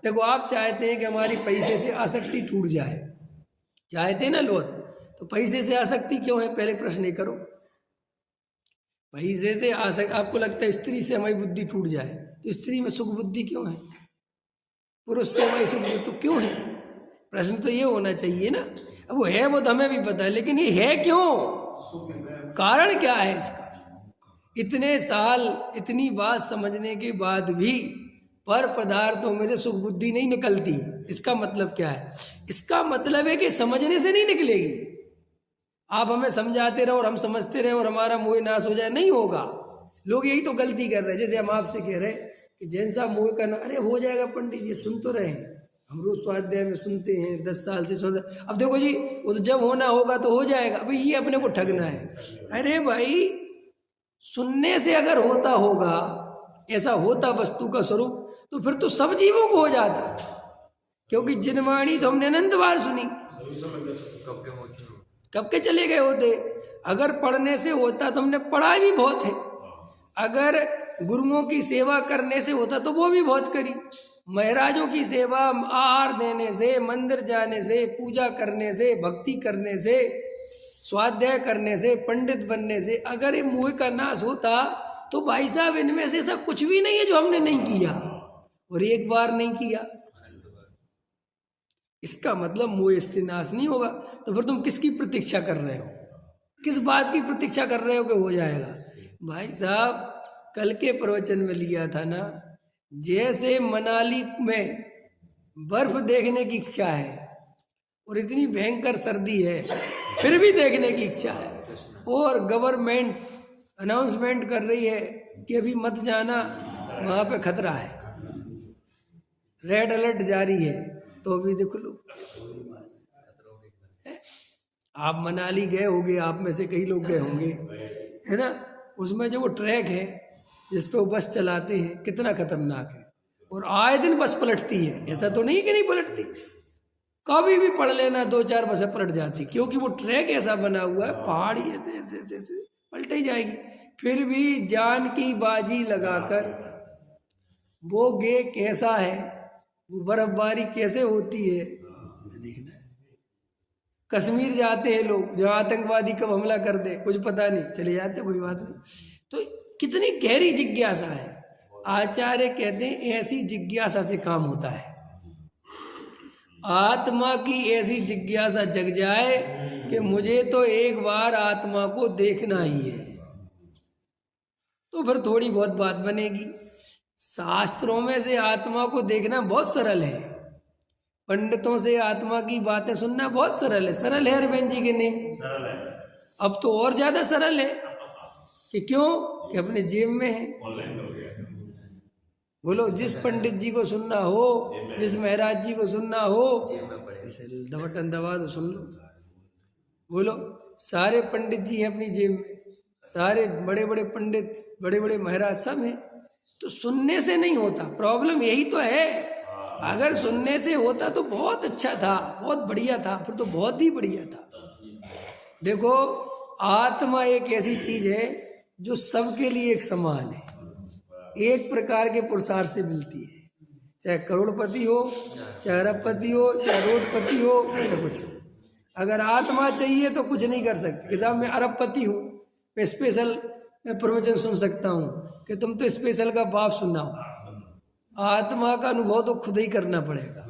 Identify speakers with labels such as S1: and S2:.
S1: देखो आप चाहते हैं कि हमारी पैसे से आसक्ति टूट जाए, चाहते ना लोग, तो पैसे से आसक्ति क्यों है? पहले प्रश्न ये करो। पैसे से आसक्ति, आपको लगता है स्त्री से हमारी बुद्धि टूट जाए, तो स्त्री में सुख बुद्धि क्यों है? पुरुष से हमारी सुख बुद्धि तो क्यों है? प्रश्न तो ये होना चाहिए ना। अब वो है, वो तो हमें भी पता है, लेकिन ये है क्यों? कारण क्या है इसका? इतने साल इतनी बात समझने के बाद भी पर पदार्थों में से सुख बुद्धि नहीं निकलती। इसका मतलब क्या है? इसका मतलब है कि समझने से नहीं निकलेगी। आप हमें समझाते रहो और हम समझते रहे और हमारा मोह नाश हो जाए, नहीं होगा। लोग यही तो गलती कर रहे हैं। जैसे हम आपसे कह रहे हैं कि जैन साहब मोह करना, अरे हो जाएगा पंडित जी, सुन तो रहे हैं, हम रोज स्वाध्याय में सुनते हैं, 10 साल से सुन रहे। अब देखो जी, वो तो जब होना होगा तो हो जाएगा, अभी ये अपने को ठगना है। अरे भाई, सुनने से अगर होता होगा, ऐसा होता वस्तु का स्वरूप, तो फिर तो सब जीवों को हो जाता, क्योंकि जिनवाणी तो हमने अनंत बार सुनी, कब के चले गए होते। अगर पढ़ने से होता तो हमने पढ़ा भी बहुत है। अगर गुरुओं की सेवा करने से होता तो वो भी बहुत करी। महाराजों की सेवा आहार देने से, मंदिर जाने से, पूजा करने से, भक्ति करने से, स्वाध्याय करने से, पंडित बनने से अगर ये मोह का नाश होता तो भाई साहब इनमें से ऐसा कुछ भी नहीं है जो हमने नहीं किया, और एक बार नहीं किया। इसका मतलब मोह इससे नाश नहीं होगा। तो फिर तुम किसकी प्रतीक्षा कर रहे हो? किस बात की प्रतीक्षा कर रहे हो कि हो जाएगा? भाई साहब, कल के प्रवचन में लिया था ना, जैसे मनाली में बर्फ देखने की इच्छा है और इतनी भयंकर सर्दी है, फिर भी देखने की इच्छा है, और गवर्नमेंट अनाउंसमेंट कर रही है कि अभी मत जाना, वहाँ पे खतरा है, रेड अलर्ट जारी है, तो भी देख लो। आप मनाली गए होंगे, आप में से कई लोग गए होंगे, है ना? उसमें जो वो ट्रैक है जिस पे वो बस चलाते हैं, कितना खतरनाक है, और आए दिन बस पलटती है। ऐसा तो नहीं कि नहीं पलटती, कभी भी पढ़ लेना 2-4 बसें पलट जाती, क्योंकि वो ट्रैक ऐसा बना हुआ है, पहाड़ी ऐसे ऐसे ऐसे ऐसे पलट ही जाएगी। फिर भी जान की बाजी लगाकर वो गे कैसा है, वो बर्फबारी कैसे होती है देखना है। कश्मीर जाते हैं लोग, जहाँ आतंकवादी कब हमला कर दे कुछ पता नहीं, चले जाते, कोई बात नहीं। तो कितनी गहरी जिज्ञासा है। आचार्य कहते हैं ऐसी जिज्ञासा से काम होता है। आत्मा की ऐसी जिज्ञासा जग जाए कि मुझे तो एक बार आत्मा को देखना ही है, तो फिर थोड़ी बहुत बात बनेगी। शास्त्रों में से आत्मा को देखना बहुत सरल है, पंडितों से आत्मा की बातें सुनना बहुत सरल है। सरल है अरविंद जी के नहीं? सरल है। अब तो और ज्यादा सरल है कि क्यों, कि अपने जेब में है। बोलो, जिस पंडित जी को सुनना हो, जिस महाराज जी को सुनना हो, बटन दबा दो, सुन लो। बोलो, सारे पंडित जी हैं अपनी जेब में, सारे बड़े बड़े पंडित, बड़े बड़े महाराज सब हैं। तो सुनने से नहीं होता, प्रॉब्लम यही तो है। अगर सुनने से होता तो बहुत अच्छा था, बहुत बढ़िया था, फिर तो बहुत ही बढ़िया था। देखो, आत्मा एक ऐसी चीज है जो सबके लिए एक समान है, एक प्रकार के पुरुषार्थ से मिलती है। चाहे करोड़पति हो, चाहे अरबपति हो, चाहे रोडपति हो, चाहे कुछ हो। अगर आत्मा चाहिए तो कुछ नहीं कर सकते। कि साहब मैं अरबपति हूँ, मैं स्पेशल प्रवचन सुन सकता हूँ, कि तुम तो स्पेशल का बाप सुनना हो। आत्मा का अनुभव तो खुद ही करना पड़ेगा।